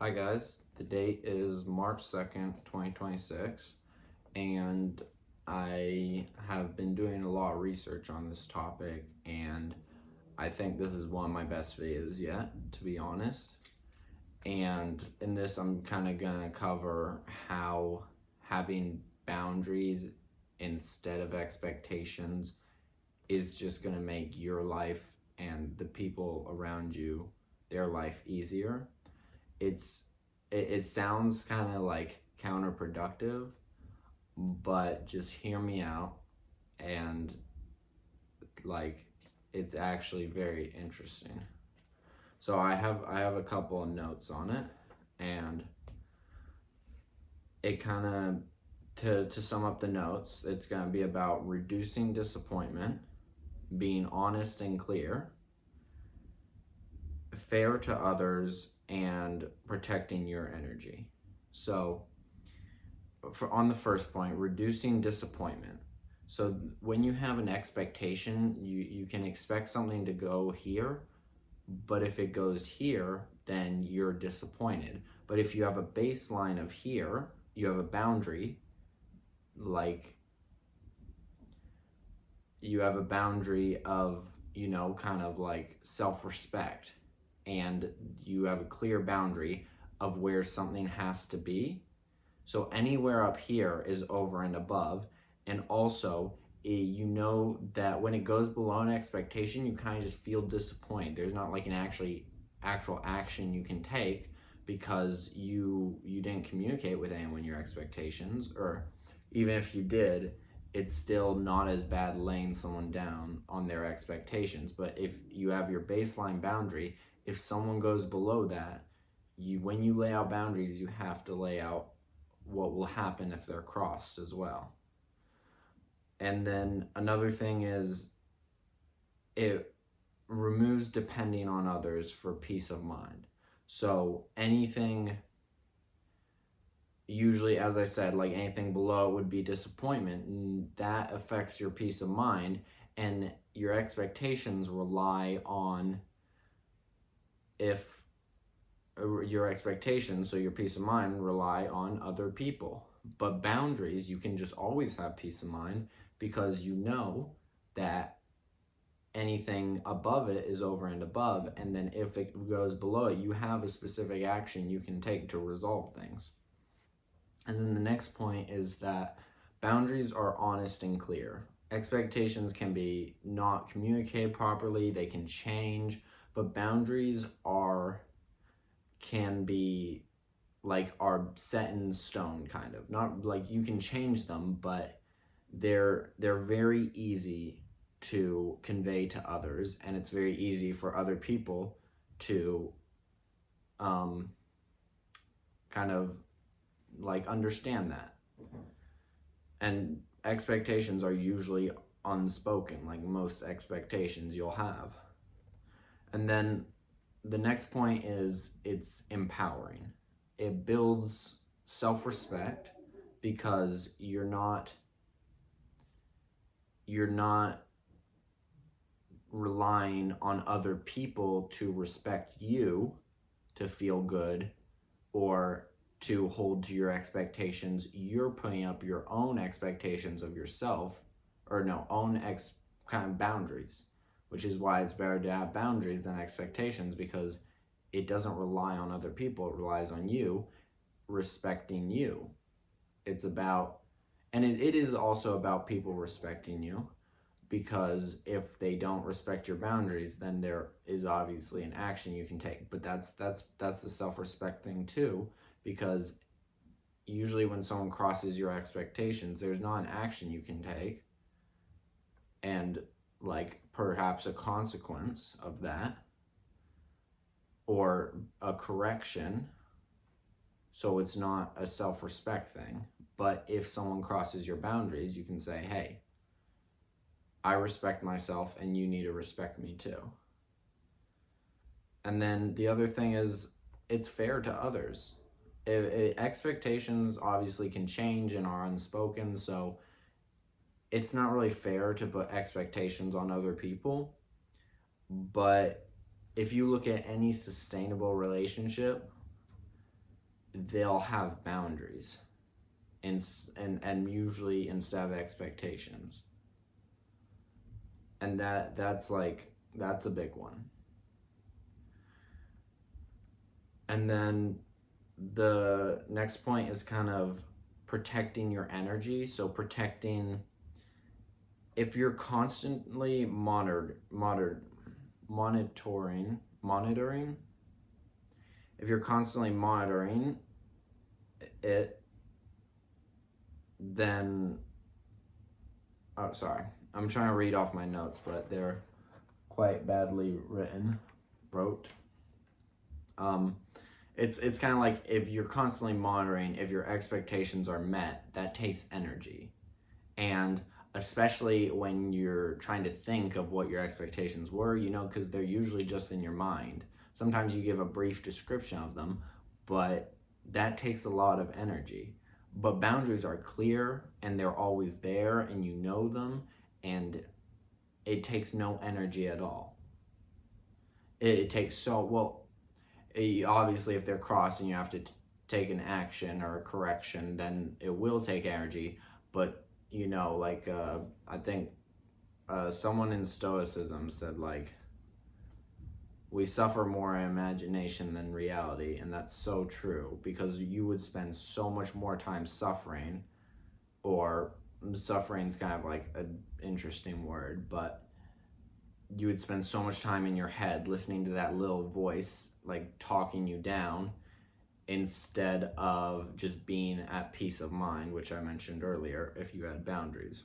Hi guys, the date is March 2nd, 2026, and I have been doing a lot of research on this topic, and I think this is one of my best videos yet, to be honest. And in this, I'm kind of gonna cover how having boundaries instead of expectations is just gonna make your life and the people around you, their life easier. it's it sounds kind of like counterproductive, but just hear me out, and like it's actually very interesting. So I have a couple of notes on it, and it kind of, to sum up the notes, it's going to be about reducing disappointment, being honest and clear, fair to others, and protecting your energy. So on the first point, reducing disappointment. So when you have an expectation, you can expect something to go here, but if it goes here, then you're disappointed. But if you have a baseline of here, you have a boundary, like you have a boundary of, kind of like self-respect, and you have a clear boundary of where something has to be. So anywhere up here is over and above. And also, you know that when it goes below an expectation, you kind of just feel disappointed. There's not like an actual action you can take because you didn't communicate with anyone your expectations, or even if you did, it's still not as bad laying someone down on their expectations. But if you have your baseline boundary, if someone goes below that, when you lay out boundaries, you have to lay out what will happen if they're crossed as well. And then another thing is, it removes depending on others for peace of mind. So anything, usually, as I said, like anything below would be disappointment, and that affects your peace of mind, and your expectations rely on, if your expectations, so your peace of mind, rely on other people. But boundaries, you can just always have peace of mind because you know that anything above it is over and above, and then if it goes below it, you have a specific action you can take to resolve things. And then the next point is that boundaries are honest and clear. Expectations can be not communicated properly, they can change, but boundaries can be are set in stone, kind of. Not like you can change them, but they're very easy to convey to others, and it's very easy for other people to kind of understand that. And expectations are usually unspoken, like most expectations you'll have. And then the next point is, it's empowering. It builds self-respect because you're not relying on other people to respect you, to feel good, or to hold to your expectations. You're putting up your own expectations of yourself, or no, kind of boundaries, which is why it's better to have boundaries than expectations, because it doesn't rely on other people, it relies on you respecting you. It's about, and it is also about people respecting you, because if they don't respect your boundaries, then there is obviously an action you can take. But that's the self-respect thing too, because usually when someone crosses your expectations, there's not an action you can take, and perhaps a consequence of that, or a correction. So it's not a self-respect thing. But if someone crosses your boundaries, you can say, hey, I respect myself and you need to respect me too. And then the other thing is, it's fair to others. Expectations obviously can change and are unspoken, so it's not really fair to put expectations on other people. But if you look at any sustainable relationship, they'll have boundaries, and usually instead of expectations. And that's a big one. And then the next point is kind of protecting your energy. So protecting, if you're constantly monitoring, if you're constantly monitoring it, then, oh, sorry, I'm trying to read off my notes, but they're quite badly wrote. It's kind of like, if you're constantly monitoring, if your expectations are met, that takes energy. And especially when you're trying to think of what your expectations were, because they're usually just in your mind. Sometimes you give a brief description of them, but that takes a lot of energy. But boundaries are clear, and they're always there, and you know them, and it takes no energy at all. It takes obviously, if they're crossed and you have to take an action or a correction, then it will take energy. But I think someone in Stoicism said, we suffer more in imagination than reality, and that's so true, because you would spend so much more time suffering, or suffering's kind of like an interesting word, but you would spend so much time in your head listening to that little voice talking you down, instead of just being at peace of mind, which I mentioned earlier, if you had boundaries.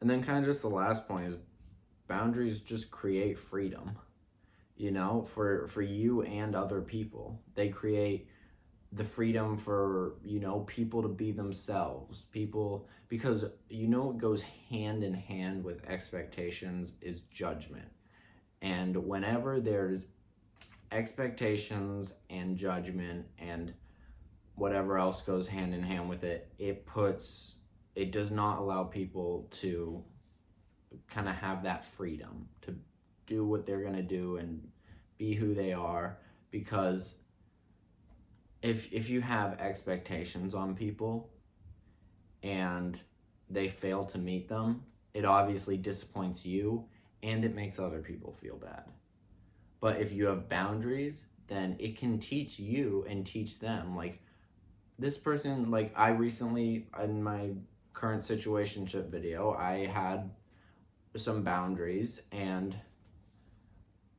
And then kind of just the last point is, boundaries just create freedom, for you and other people. They create the freedom for, people to be themselves. Because what goes hand in hand with expectations is judgment. And whenever there's expectations and judgment and whatever else goes hand in hand with it, it does not allow people to kind of have that freedom to do what they're going to do and be who they are. Because if you have expectations on people and they fail to meet them, it obviously disappoints you, and it makes other people feel bad. But if you have boundaries, then it can teach you and teach them. This person, I recently, in my current situationship video, I had some boundaries, and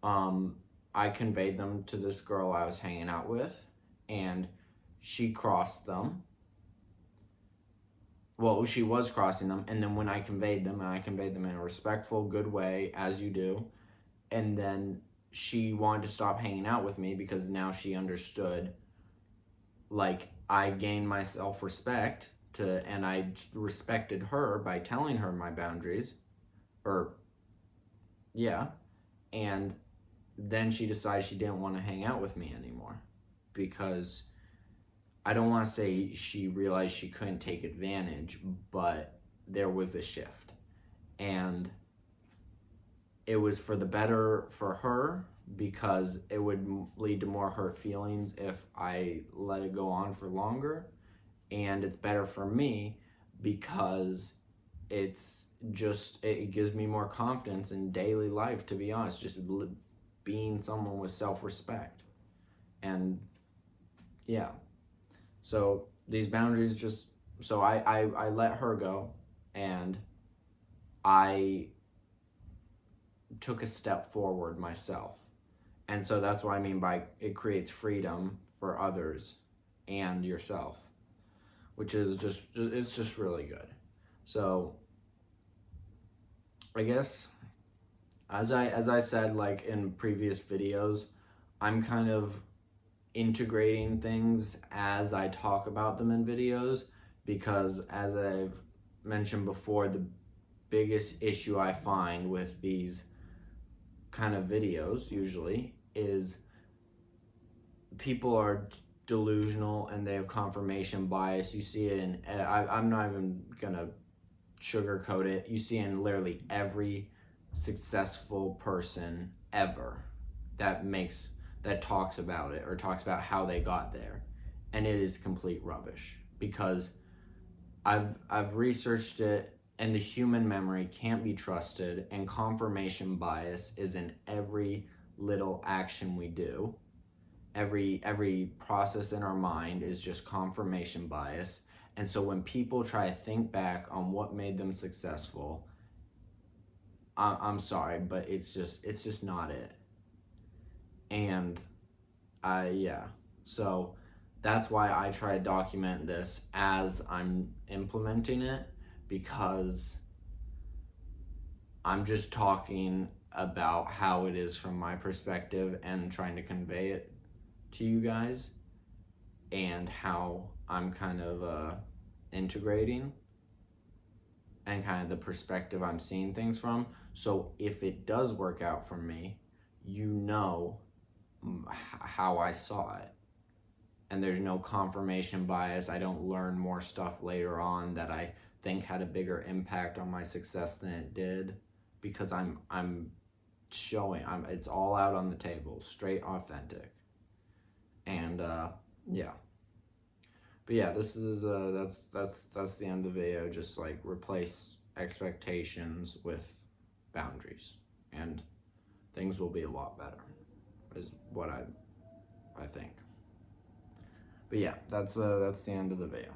I conveyed them to this girl I was hanging out with, and she crossed them. Well, she was crossing them, and then when I conveyed them in a respectful, good way, as you do, and then she wanted to stop hanging out with me because now she understood, I gained my self-respect and I respected her by telling her my boundaries, and then she decided she didn't want to hang out with me anymore, because I don't want to say she realized she couldn't take advantage, but there was a shift, and it was for the better for her, because it would lead to more hurt feelings if I let it go on for longer. And it's better for me because it gives me more confidence in daily life, to be honest, just being someone with self-respect. And yeah, so these boundaries so I let her go, and I took a step forward myself. And so that's what I mean by it creates freedom for others and yourself, which is just really good. So I guess, as I said, in previous videos, I'm kind of integrating things as I talk about them in videos, because as I've mentioned before, the biggest issue I find with these kind of videos usually is people are delusional and they have confirmation bias. You see it I'm not even gonna sugarcoat it, you see in literally every successful person ever that makes that talks about it or talks about how they got there, and it is complete rubbish because I've researched it, and the human memory can't be trusted, and confirmation bias is in every little action we do. Every process in our mind is just confirmation bias. And so when people try to think back on what made them successful, I'm sorry, but it's just not it. And yeah, so that's why I try to document this as I'm implementing it, because I'm just talking about how it is from my perspective and trying to convey it to you guys, and how I'm kind of integrating and kind of the perspective I'm seeing things from. So if it does work out for me, you know how I saw it. And there's no confirmation bias. I don't learn more stuff later on that I think had a bigger impact on my success than it did, because I'm showing, it's all out on the table, straight authentic. And yeah. But yeah, this is that's the end of the video. Just like replace expectations with boundaries, and things will be a lot better, is what I think. But yeah, that's the end of the video.